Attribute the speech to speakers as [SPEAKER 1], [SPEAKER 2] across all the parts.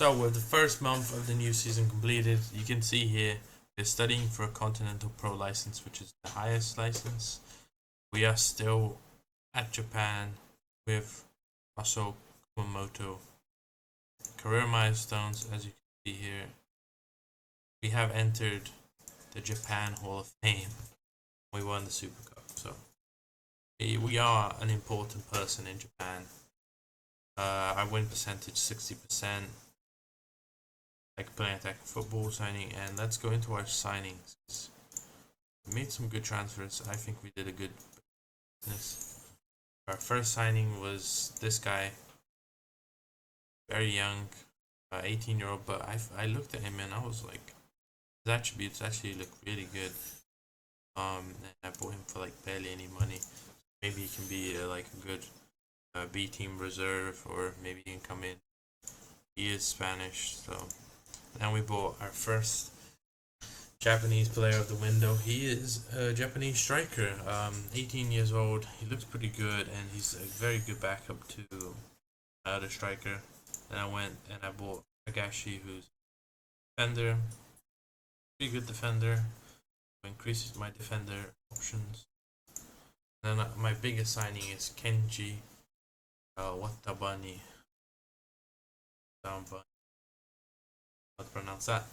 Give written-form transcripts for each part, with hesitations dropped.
[SPEAKER 1] So with the first month of the new season completed, you can see here we're studying for a Continental Pro license, which is the highest license. We are still at Japan with also Kumamoto. Career milestones, as you can see here, we have entered the Japan Hall of Fame. We won the Super Cup, so we are an important person in Japan. Our win percentage 60%. Like playing attack football signing, and let's go into our signings. We made some good transfers. I think we did a good business. Our first signing was this guy, very young, 18-year-old. But I looked at him and I was like, his attributes actually look really good. And I bought him for like barely any money. Maybe he can be like a good B team reserve, or maybe he can come in. He is Spanish, so. And we bought our first Japanese player of the window. He is a Japanese striker, 18 years old. He looks pretty good, and he's a very good backup to the striker. Then I went and I bought Agashi, who's a defender, pretty good defender, who increases my defender options. And then my biggest signing is Kenji Watabani. How to pronounce that.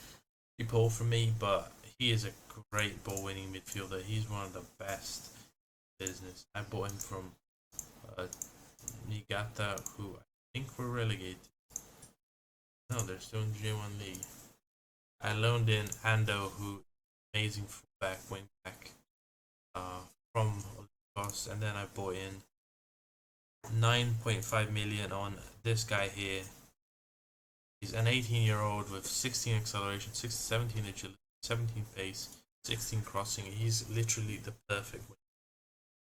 [SPEAKER 1] He pulled from me, but he is a great ball winning midfielder. He's one of the best in business. I bought him from Niigata, who I think were relegated. No, they're still in the J1 League. I loaned in Ando, who amazing fullback, wing back from Olympiacos, and then I bought in 9.5 million on this guy here. He's an 18-year-old with 16 acceleration, 17 agility, 17 pace, 16 crossing. He's literally the perfect winner.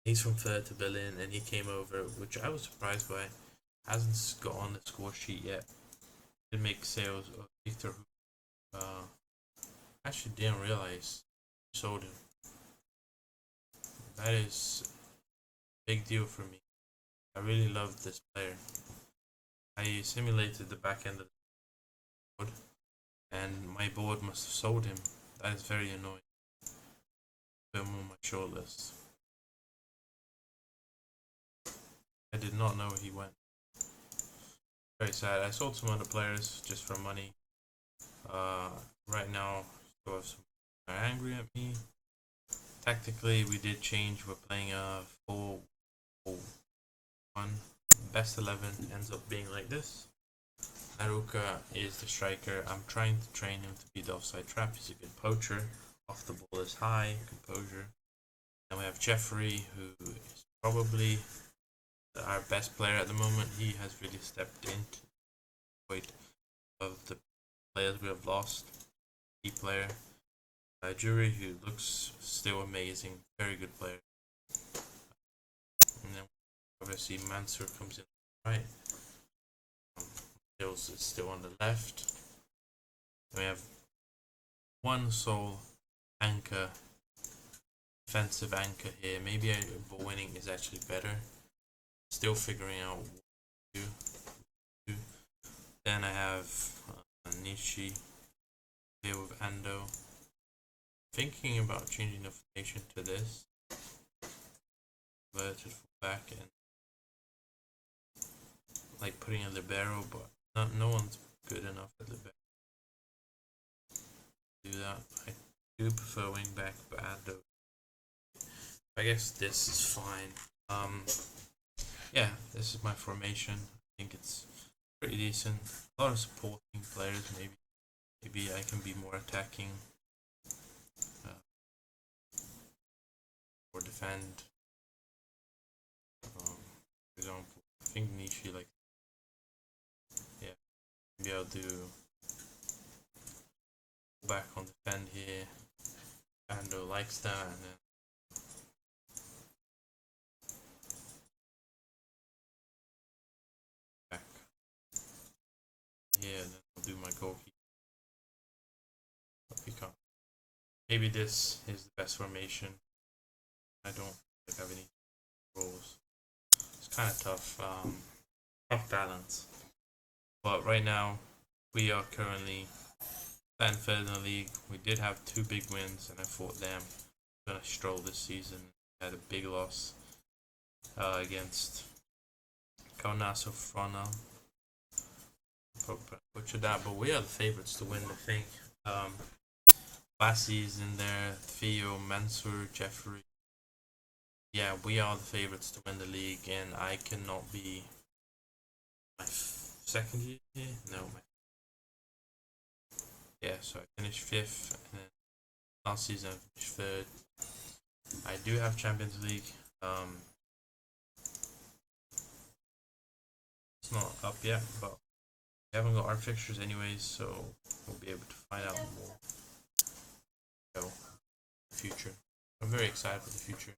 [SPEAKER 1] He's from Third to Berlin, and he came over, which I was surprised by. Hasn't got on the score sheet yet. Did make sales of Victor, who actually didn't realize sold him. That is a big deal for me. I really loved this player. I simulated the back end of the board, and my board must have sold him. That is very annoying. Put him on my short list. I did not know he went. Very sad. I sold some other players just for money. Right now, still have some are angry at me. Tactically, we did change. We're playing a 4-1. Best 11 ends up being like this. Haruka is the striker. I'm trying to train him to be the offside trap. He's a good poacher. Off the ball is high, composure. Then we have Jeffrey, who is probably our best player at the moment. He has really stepped into the weight of the players we have lost. Key player. Jury, who looks still amazing. Very good player. And then obviously Mansur comes in right. Mateus is still on the left. Then we have one sole anchor, defensive anchor here. Maybe a ball winning is actually better. Still figuring out what to do. Then I have Nishi here with Ando. Thinking about changing the formation to this. Inverted fullback and like putting a libero, but no one's good enough at libero. Do that. I do prefer wing back, but Ando. I guess this is fine. Yeah, this is my formation. I think it's pretty decent. A lot of supporting players. Maybe I can be more attacking. Or defend. For example, I think Nishi like. Yeah, maybe I'll do back on defend here. Ando likes that, and then back here. Then I'll do my goalkeeper. Maybe this is the best formation. I don't have any roles. It's kind of tough, tough balance. But right now, We are currently 10th in the league. We did have 2 big wins, and I thought, damn, we're gonna stroll this season. We had a big loss against Kaunas Frona. Butchered that, but we are the favourites to win the thing. Bassi's in there, Theo, Mansour, Jeffrey. Yeah, we are the favourites to win the league, and I cannot be my second year here. No, yeah. So I finished 5th, and then last season I finished 3rd. I do have Champions League. It's not up yet, but we haven't got our fixtures anyways, so we'll be able to find out more. So, future. I'm very excited for the future.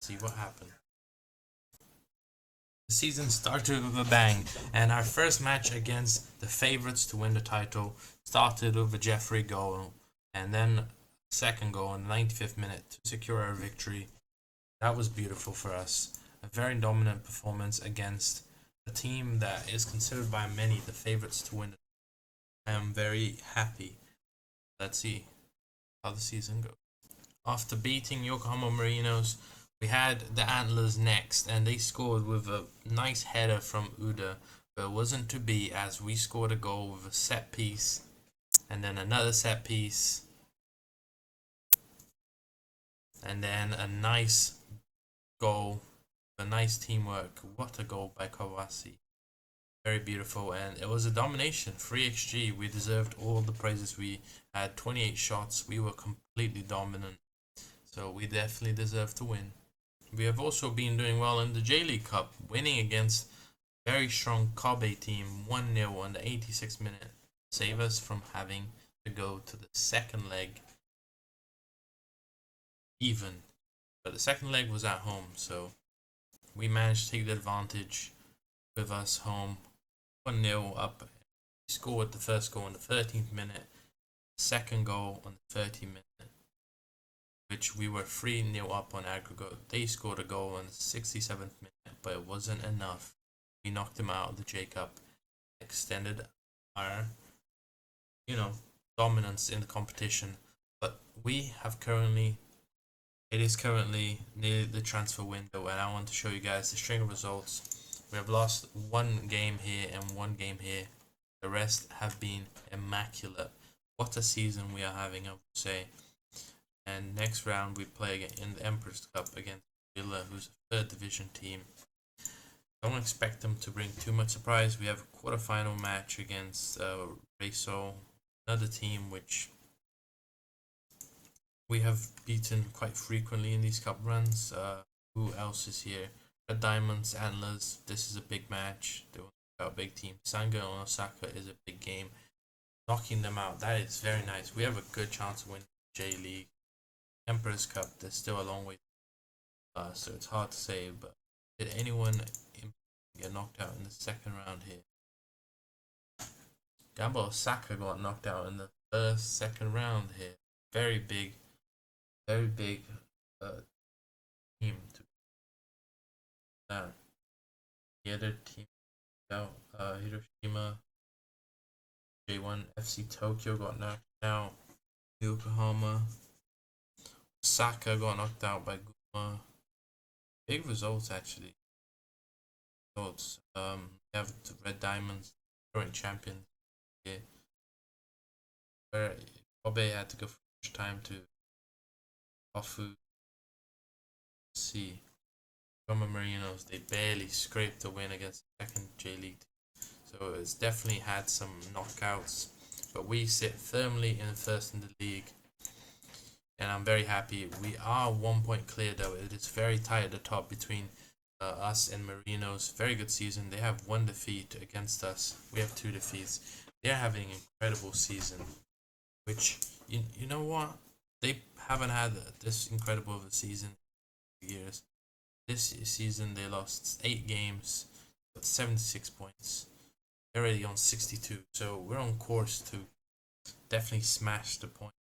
[SPEAKER 1] See what happened. The season started with a bang, and our first match against the favourites to win the title started with a Jeffrey goal, and then second goal in the 95th minute to secure our victory. That was beautiful for us. A very dominant performance against a team that is considered by many the favourites to win. I am very happy. Let's see how the season goes. After beating Yokohama Marinos, we had the Antlers next, and they scored with a nice header from Uda, but it wasn't to be as we scored a goal with a set piece, and then another set piece, and then a nice goal, a nice teamwork. What a goal by Kawasi. Very beautiful, and it was a domination. 3xG, we deserved all the praises. We had 28 shots, we were completely dominant, so we definitely deserve to win. We have also been doing well in the J-League Cup, winning against very strong Kobe team 1-0 on the 86th minute. Save us from having to go to the second leg even. But the second leg was at home, so we managed to take the advantage with us home. 1-0 up. We scored the first goal in the 13th minute, second goal on the 30th minute, which we were 3-0 up on aggregate. They scored a goal in the 67th minute, but it wasn't enough. We knocked them out of the J Cup, extended our, dominance in the competition. But it is currently near the transfer window, and I want to show you guys the string of results. We have lost 1 game here and 1 game here. The rest have been immaculate. What a season we are having, I would say. And next round we play again in the Emperor's Cup against Villa, who's a 3rd division team. Don't expect them to bring too much surprise. We have a quarterfinal match against Reysol, another team which we have beaten quite frequently in these cup runs. Who else is here? Red Diamonds, Antlers. This is a big match. They are a big team. Sanga and Osaka is a big game. Knocking them out, that is very nice. We have a good chance to win J League. Emperor's Cup, there's still a long way, so it's hard to say, but did anyone get knocked out in the second round here? Gamba Osaka got knocked out in the second round here. Very big team to that. The other team out, Hiroshima, J1 FC Tokyo got knocked out. Yokohama, Osaka got knocked out by Guma. Big results actually. Results. We have the Red Diamonds, current champions here. Where Kobe had to go first time to Kofu. Let's see. Roma Marinos, they barely scraped a win against the second J League team. So it's definitely had some knockouts. But we sit firmly in first in the league. And I'm very happy. We are 1 point clear though. It is very tight at the top between us and Marinos. Very good season. They have 1 defeat against us. We have 2 defeats. They're having an incredible season. Which, you know what? They haven't had this incredible of a season in years. This season they lost 8 games, but 76 points. They're already on 62. So we're on course to definitely smash the point.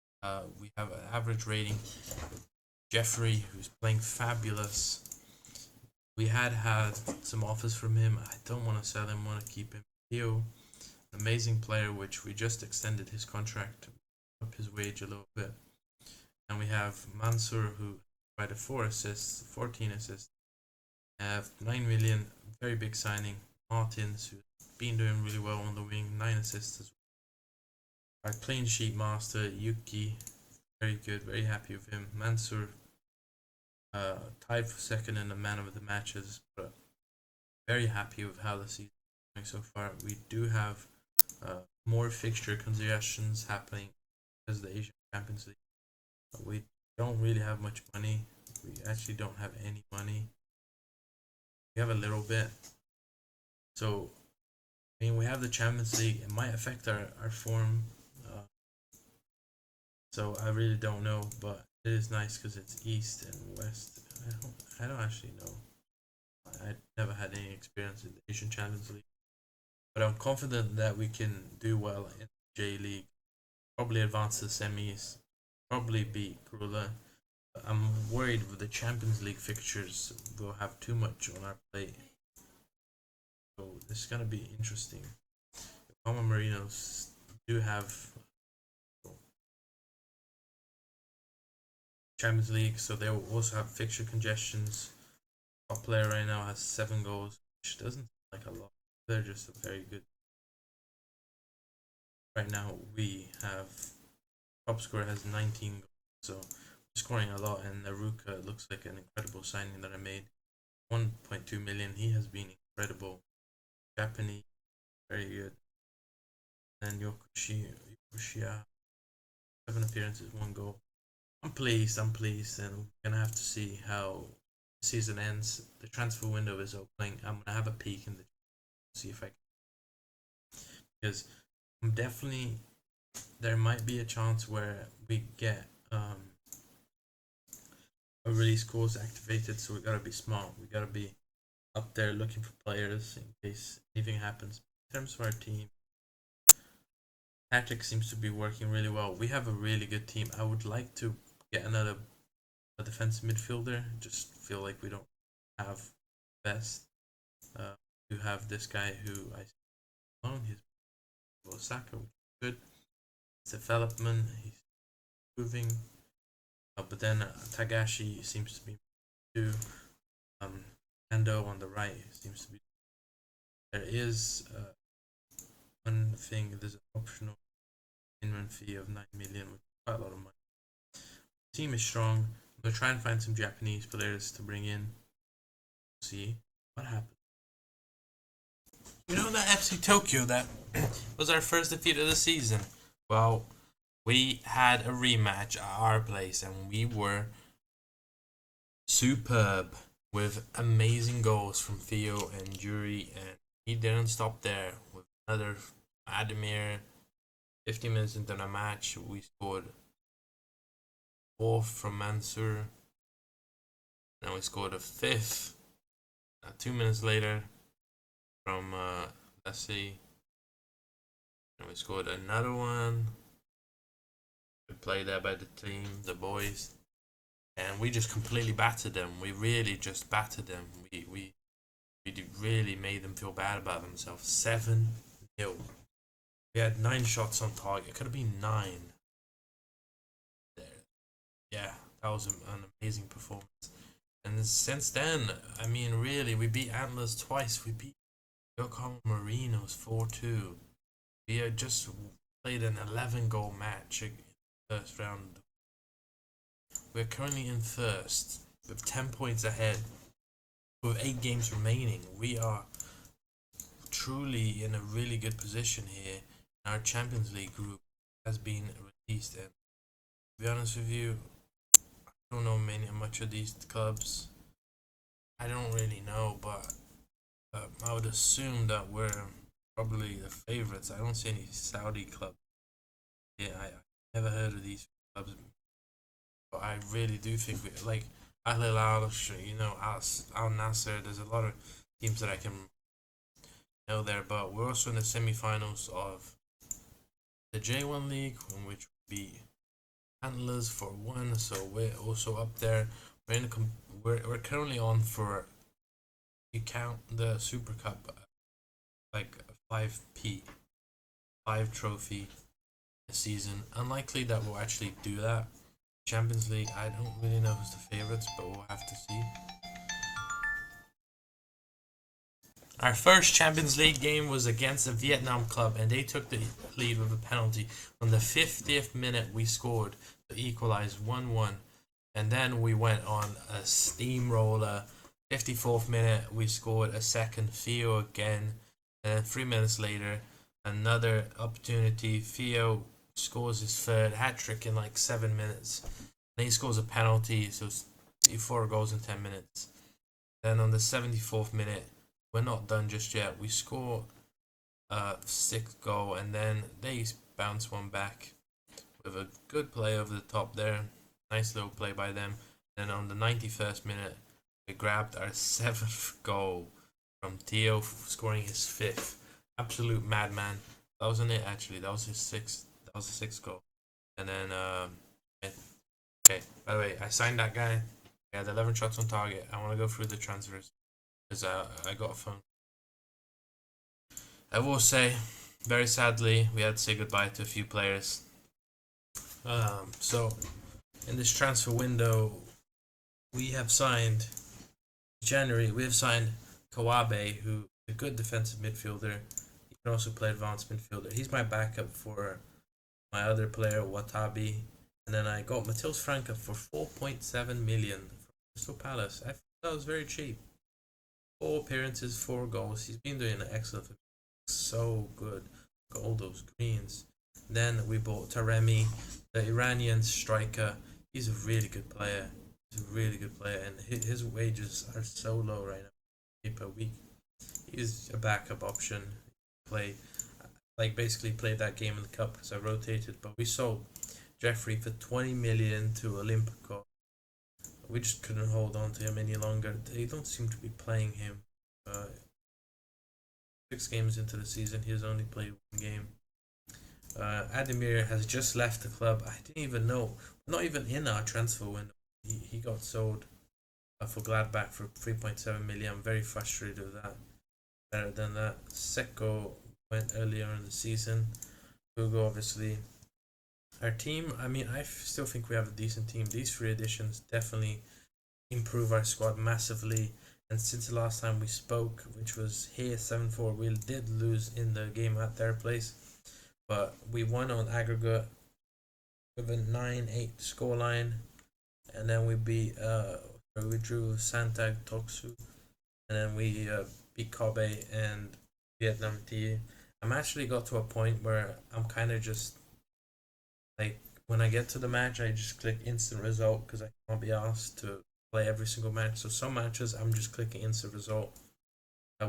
[SPEAKER 1] We have an average rating. Jeffrey, who's playing fabulous. We had some offers from him. I don't want to sell him, want to keep him. Theo, amazing player, which we just extended his contract, up his wage a little bit. And we have Mansour, who provided 4 assists, 14 assists. I have 9 million, very big signing. Martins, who's been doing really well on the wing, 9 assists as well. Our clean sheet master, Yuki, very good, very happy with him. Mansour, tied for second in the man of the matches, but very happy with how the season is going so far. We do have more fixture congestions happening as the Asian Champions League. We don't really have much money. We actually don't have any money. We have a little bit. So, I mean, we have the Champions League. It might affect our form. So I really don't know, but it is nice because it's East and West. I don't actually know. I never had any experience in the Asian Champions League, but I'm confident that we can do well in the J League. Probably advance to the semis. Probably beat Kurula. I'm worried with the Champions League fixtures. We'll have too much on our plate. So this is gonna be interesting. The Marinos do have Champions League, so they will also have fixture congestions. Top player right now has 7 goals, which doesn't sound like a lot. They're just a very good. Right now we have top scorer has 19 goals, so we're scoring a lot. And Naruka looks like an incredible signing that I made. 1.2 million. He has been incredible. Japanese, very good. And Yokoshia, 7 appearances, 1 goal. I'm pleased, and we're gonna have to see how the season ends. The transfer window is opening. I'm gonna have a peek in the see if I can, because I'm definitely, there might be a chance where we get a release clause activated, so we gotta be smart. We gotta be up there looking for players in case anything happens. In terms of our team, Patrick seems to be working really well. We have a really good team. I would like to get another defensive midfielder. Just feel like we don't have best. We have this guy who I own. He's Osaka, which is good. It's development. He's improving. But then Tagashi seems to be too. Ando on the right seems to be. There is one thing. There's an optional minimum fee of 9 million, which is quite a lot of money. The team is strong. I'm gonna try and find some Japanese players to bring in. See what happens. You know that FC Tokyo, that was our first defeat of the season. Well, we had a rematch at our place and we were superb with amazing goals from Theo and Yuri, and he didn't stop there with another Ademir. 50 minutes into the match, we scored 4th from Mansour. Then we scored a 5th 2 minutes later from let's see. And we scored another one. We played there by the team, the boys, and we just completely battered them. We really just battered them. We really made them feel bad about themselves. 7-0. We had 9 shots on target. It could have been 9. There. Yeah, that was an amazing performance. And since then, I mean, really, we beat Antlers twice. We beat Yokohama Marinos 4-2. We had just played an 11-goal match in the first round. We're currently in first with 10 points ahead. With 8 games remaining, we are truly in a really good position here. Our Champions League group has been released, and to be honest with you, I don't know much of these clubs. I don't really know, but I would assume that we're probably the favorites. I don't see any Saudi clubs. Yeah, I never heard of these clubs, but I really do think we like Al Hilal, you know, Al Nasser. There's a lot of teams that I can know there, but we're also in the semi-finals of the J1 League, in which we beat Antlers for 1, so we're also up there. We're currently on for, you count the Super Cup, like 5p. 5 trophy a season. Unlikely that we'll actually do that. Champions League, I don't really know who's the favourites, but we'll have to see. Our first Champions League game was against a Vietnam club, and they took the lead with a penalty. On the 50th minute, we scored to equalise 1-1. And then we went on a steamroller. 54th minute, we scored a second. Theo again. And then 3 minutes later, another opportunity. Theo scores his third hat trick in like 7 minutes. Then he scores a penalty, so 4 goals in 10 minutes. Then on the 74th minute, we're not done just yet. We score a 6th goal, and then they bounce one back with a good play over the top there. Nice little play by them. Then on the 91st minute, we grabbed our 7th goal from Theo, scoring his 5th. Absolute madman. That wasn't it actually. That was his 6th. That was the 6th goal. And then okay. By the way, I signed that guy. He had 11 shots on target. I want to go through the transfers because I got a phone. I will say, very sadly, we had to say goodbye to a few players. So in this transfer window, we have signed January. We have signed Kawabe, who is a good defensive midfielder. He can also play advanced midfielder. He's my backup for my other player, Watabi. And then I got Mateus for 4.7 million from Crystal Palace. I thought that was very cheap. 4 appearances, 4 goals. He's been doing an excellent. So good. Got all those greens. Then we bought Taremi, the Iranian striker. He's a really good player. He's a really good player, and his wages are so low right now, per week. He's a backup option. Basically played that game in the cup because I rotated. But we sold Jeffrey for 20 million to Olympico. We just couldn't hold on to him any longer. They don't seem to be playing him. 6 games into the season, he has only played 1 game. Ademir has just left the club. I didn't even know. Not even in our transfer window. He got sold for Gladbach for 3.7 million. I'm very frustrated with that. Better than that, Seko went earlier in the season. Hugo, obviously. Our team, I still think we have a decent team. These 3 additions definitely improve our squad massively. And since the last time we spoke, which was here 7-4, we did lose in the game at their place. But we won on aggregate with a 9-8 scoreline. And then we drew Santag Toksu. And then we beat Kobe and Vietnam T. I'm actually got to a point where I'm kind of just like, when I get to the match, I just click instant result because I can't be asked to play every single match. So some matches I'm just clicking instant result.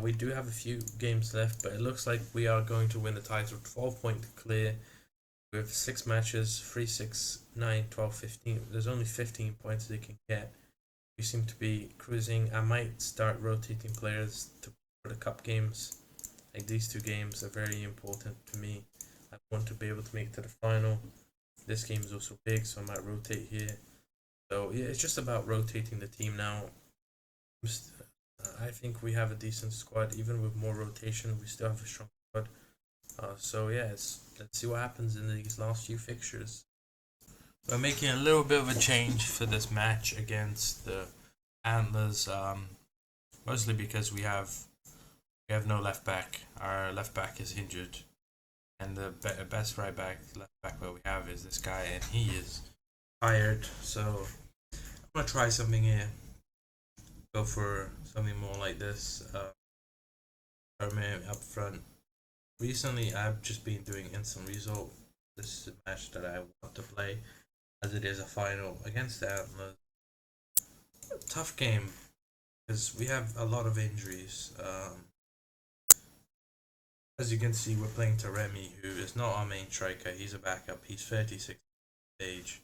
[SPEAKER 1] We do have a few games left, but it looks like we are going to win the title. 12-point clear with 6 matches, 3, 6, 9, 12, 15. There's only 15 points they can get. We seem to be cruising. I might start rotating players for the cup games. Like, these 2 games are very important to me. I want to be able to make it to the final. This game is also big, so I might rotate here. So yeah, it's just about rotating the team now. I think we have a decent squad. Even with more rotation, we still have a strong squad. So yeah, let's see what happens in these last few fixtures. We're making a little bit of a change for this match against the Antlers, mostly because we have no left back. Our left back is injured, and the best left back where we have is this guy, and he is tired. So I'm gonna try something here. Go for something more like this. Up front. Recently, I've just been doing instant result. This is a match that I want to play, as it is a final against the Antlers. Tough game because we have a lot of injuries. As you can see, we're playing Taremi, who is not our main striker. He's a backup. He's 36 age.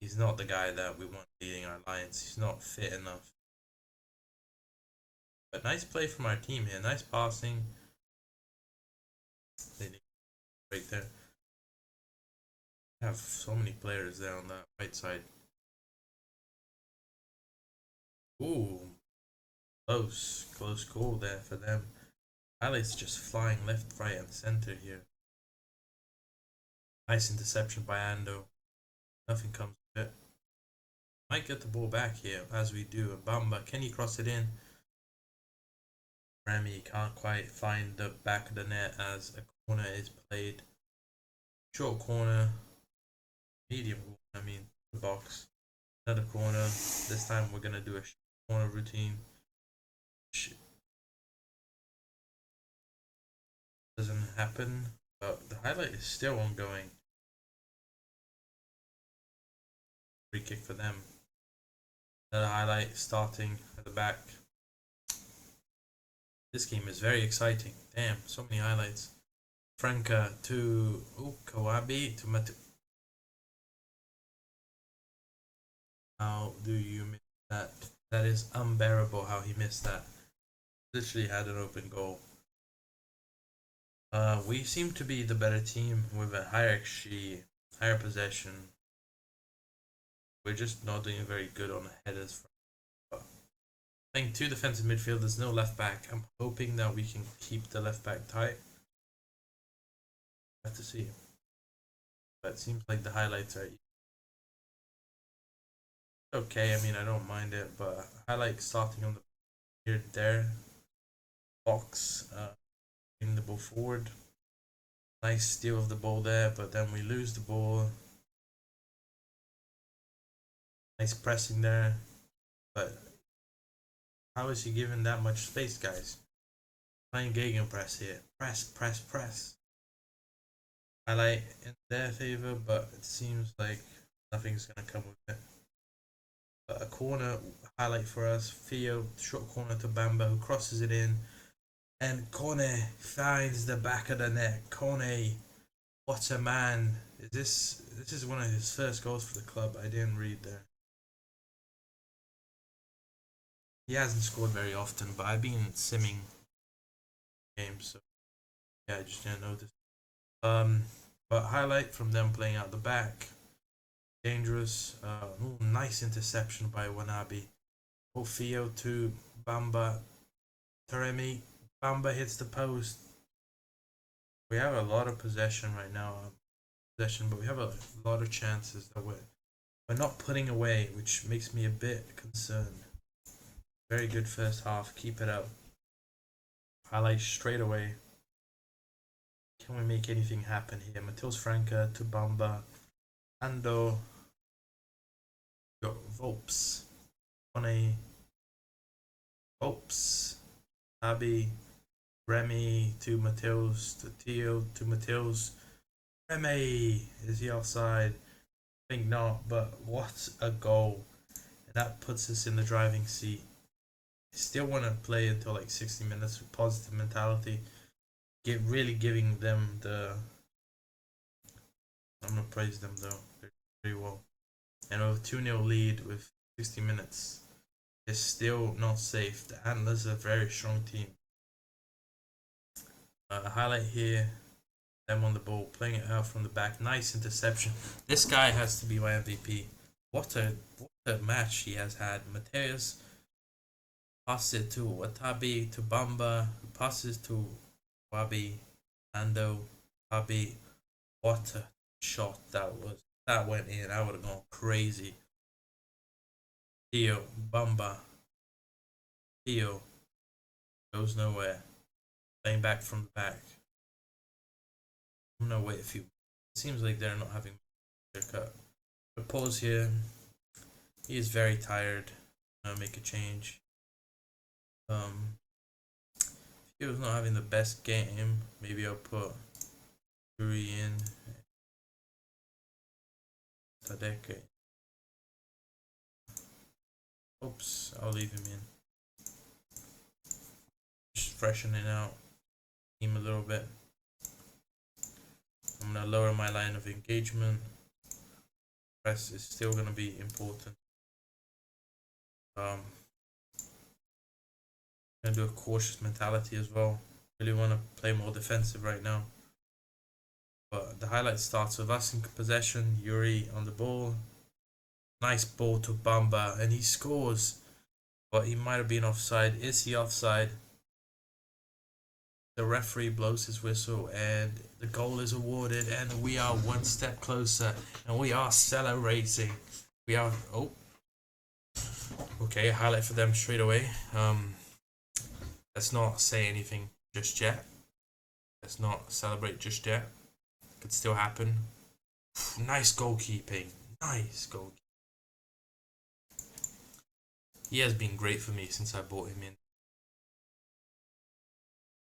[SPEAKER 1] He's not the guy that we want leading our alliance. He's not fit enough. But nice play from our team here. Nice passing. Right there. We have so many players there on that right side. Ooh. Close goal there for them. Ali's just flying left, right, and center here. Nice interception by Ando. Nothing comes of it. Might get the ball back here as we do. Bamba, can you cross it in? Remy can't quite find the back of the net as a corner is played. Short corner, medium corner, I mean, the box. Another corner. This time we're going to do a corner routine. Doesn't happen, but the highlight is still ongoing. Free kick for them. Another highlight starting at the back. This game is very exciting. Damn, so many highlights. Franca to Kawabi to Mateus. How do you miss that? That is unbearable how he missed that. Literally had an open goal. We seem to be the better team with a higher XG, higher possession. We're just not doing very good on the headers. Playing two defensive midfielders, no left back. I'm hoping that we can keep the left back tight. Have to see. But it seems like the highlights are okay. I mean, I don't mind it, but I like starting on the here there box, bring the ball forward. Nice steal of the ball there, but then we lose the ball. Nice pressing there, but how is he given that much space, guys? Playing gegenpress here. Press, press, press. Highlight in their favor, but it seems like nothing's gonna come with it. But a corner highlight for us. Theo, short corner to Bamba, who crosses it in. And Kone finds the back of the net. Kone, what a man. This is one of his first goals for the club. I didn't read there. He hasn't scored very often, but I've been simming games, so yeah, I just didn't notice. But highlight from them playing out the back. Dangerous. Nice interception by Wanabe. Theo to Bamba. Taremi. Bamba hits the post. We have a lot of possession right now. But we have a lot of chances that we're not putting away, which makes me a bit concerned. Very good first half. Keep it up. Highlight straight away. Can we make anything happen here? Mateus Franca to Bamba. Ando. Got Volps. One Volps. Abi. Remy to Mateus. To Theo to Mateus. Remy. Is he offside? I think not, but what a goal. And that puts us in the driving seat. I still want to play until like 60 minutes with positive mentality. Really giving them the. I'm gonna praise them though. They're very well. And with 2-0 lead with 60 minutes, it's still not safe. The Antlers are a very strong team. A highlight here. Them on the ball, playing it out from the back. Nice interception. This guy has to be my MVP. What a match he has had. Mateus passes it to Watabi, to Bamba, who passes to Wabi, Ando, Wabi. What a shot that was. That went in. I would have gone crazy. Theo, Bamba. Theo goes nowhere. Playing back from the back. I'm gonna wait a few. It seems like they're not having their cut. But pause here. He is very tired. I'll make a change. If he was not having the best game, maybe I'll put Yuri in. Tadeke. Oops, I'll leave him in. Just freshening out team a little bit. I'm gonna lower my line of engagement. Press is still gonna be important. Gonna do a cautious mentality as well. Really wanna play more defensive right now. But the highlight starts with us in possession. Yuri on the ball. Nice ball to Bamba, and he scores. But he might have been offside. Is he offside? the referee blows his whistle and the goal is awarded, and we are one step closer, and we are celebrating. We are, oh, okay, a highlight for them straight away. Let's not say anything just yet. Let's not celebrate just yet. Could still happen. Nice goalkeeping. Nice goalkeeping. He has been great for me since I bought him in.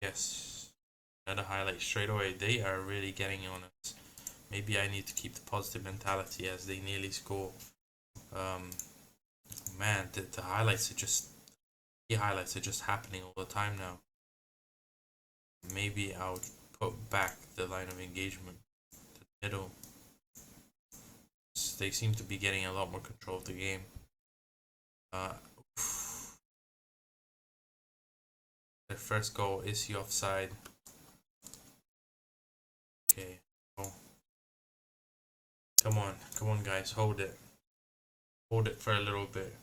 [SPEAKER 1] Yes. Another highlight straight away. They are really getting on us. Maybe I need to keep the positive mentality as they nearly score. Man, the highlights are just... The highlights are just happening all the time now. Maybe I'll put back the line of engagement to the middle. They seem to be getting a lot more control of the game. Their first goal, is he offside? Okay. Oh. Come on guys, hold it. Hold it for a little bit.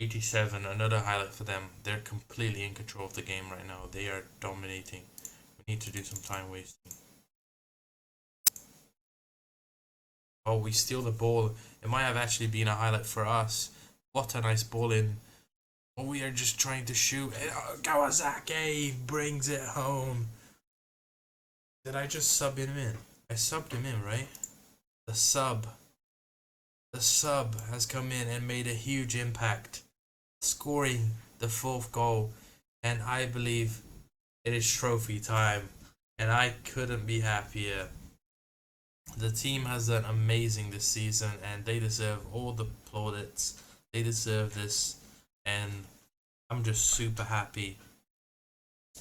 [SPEAKER 1] 87, another highlight for them. They're completely in control of the game right now. They are dominating. We need to do some time wasting. Oh, we steal the ball. It might have actually been a highlight for us. What a nice ball in. Oh, we are just trying to shoot. Kawasaki brings it home. Did I just sub him in? I subbed him in, right? The sub has come in and made a huge impact, scoring the 4th goal, and I believe it is trophy time, and I couldn't be happier. The team has done amazing this season, and they deserve all the plaudits. They deserve this, and I'm just super happy.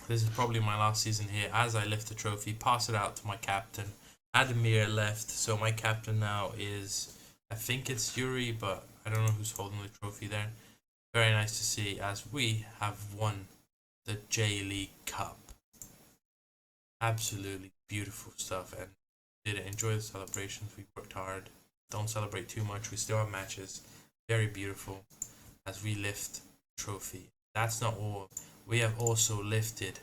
[SPEAKER 1] This is probably my last season here. As I lift the trophy, pass it out to my captain. Admir left, so my captain now is, I think it's Yuri, but I don't know who's holding the trophy there. Very nice to see as we have won the J League Cup. Absolutely beautiful stuff, and did enjoy the celebrations. We worked hard. Don't celebrate too much. We still have matches. Very beautiful as we lift the trophy. That's not all. We have also lifted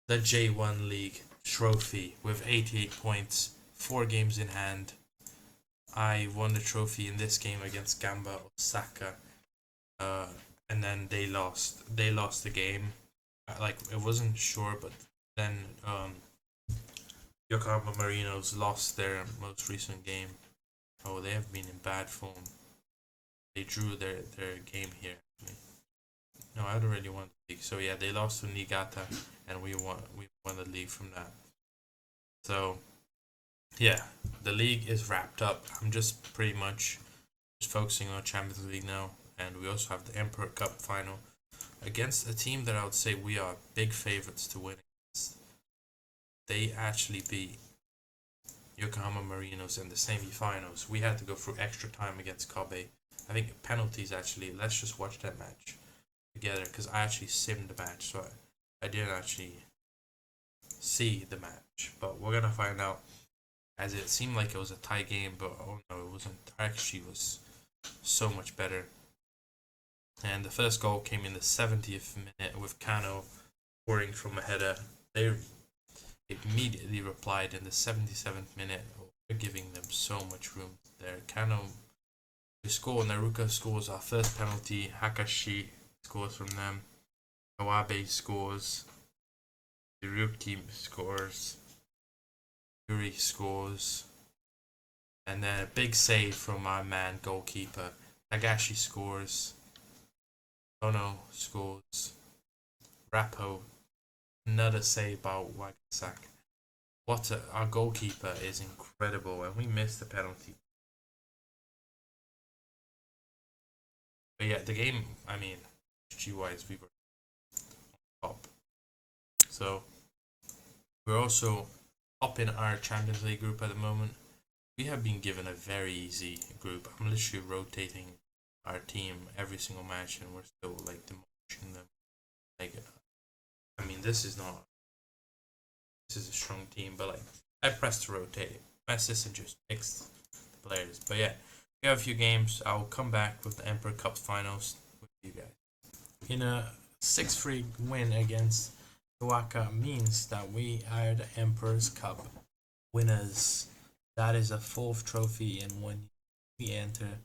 [SPEAKER 1] the J1 League trophy with 88 points, 4 games in hand. I won the trophy in this game against Gamba Osaka, and then they lost the game. Like, it wasn't sure, but then Yokohama Marinos lost their most recent game. Oh, they have been in bad form. They drew their game here. Actually. No, I don't really want the league. So yeah, they lost to Niigata, and we won the league from that. So yeah, the league is wrapped up. I'm just pretty much just focusing on Champions League now, and we also have the Emperor Cup final against a team that I would say we are big favorites to win against. They actually beat Yokohama Marinos in the semi-finals. We had to go through extra time against Kobe. I think penalties actually. Let's just watch that match together, because I actually simmed the match, so I didn't actually see the match. But we're gonna find out, as it seemed like it was a tie game, but oh no, it wasn't. Actually, was so much better. And the first goal came in the 70th minute with Kano scoring from a header. They immediately replied in the 77th minute. We're giving them so much room there. Kano, we score. Naruka scores our first penalty. Hakashi scores from them. Kawabe scores. Hiruki scores. Yuri scores. And then a big save from our man goalkeeper. Tagashi scores. Ono scores. Rappo, another save by Wagasaki. Our goalkeeper is incredible, and we missed the penalty. But yeah, the game, I mean, G-wise, we were on top. So, we're also up in our Champions League group at the moment. We have been given a very easy group. I'm literally rotating our team every single match, and we're still like demolishing them. Like, I mean, this is a strong team, but like, I pressed to rotate. My assistant just picks the players. But yeah, we have a few games. I'll come back with the Emperor Cup finals with you guys. In a 6-3 win against Waka means that we are the Emperor's Cup winners. That is a fourth trophy in 1 year. We enter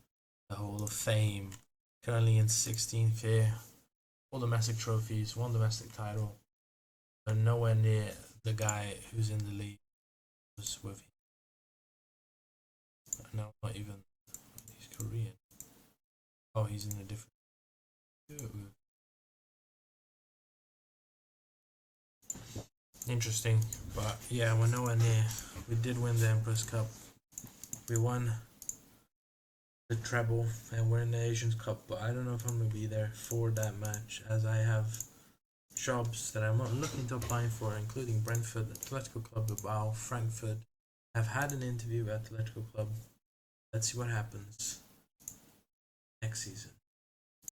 [SPEAKER 1] the Hall of Fame. Currently in 16th year. All domestic trophies, one domestic title, and nowhere near the guy who's in the league was with him. No, not even. He's Korean. Oh, he's in a different. Interesting, but yeah, we're nowhere near. We did win the Empress Cup. We won the treble, and we're in the Asian Cup. But I don't know if I'm gonna be there for that match, as I have jobs that I'm looking to apply for, including Brentford, Atletico Club Bilbao, Frankfurt. I've had an interview at Atletico Club. Let's see what happens next season.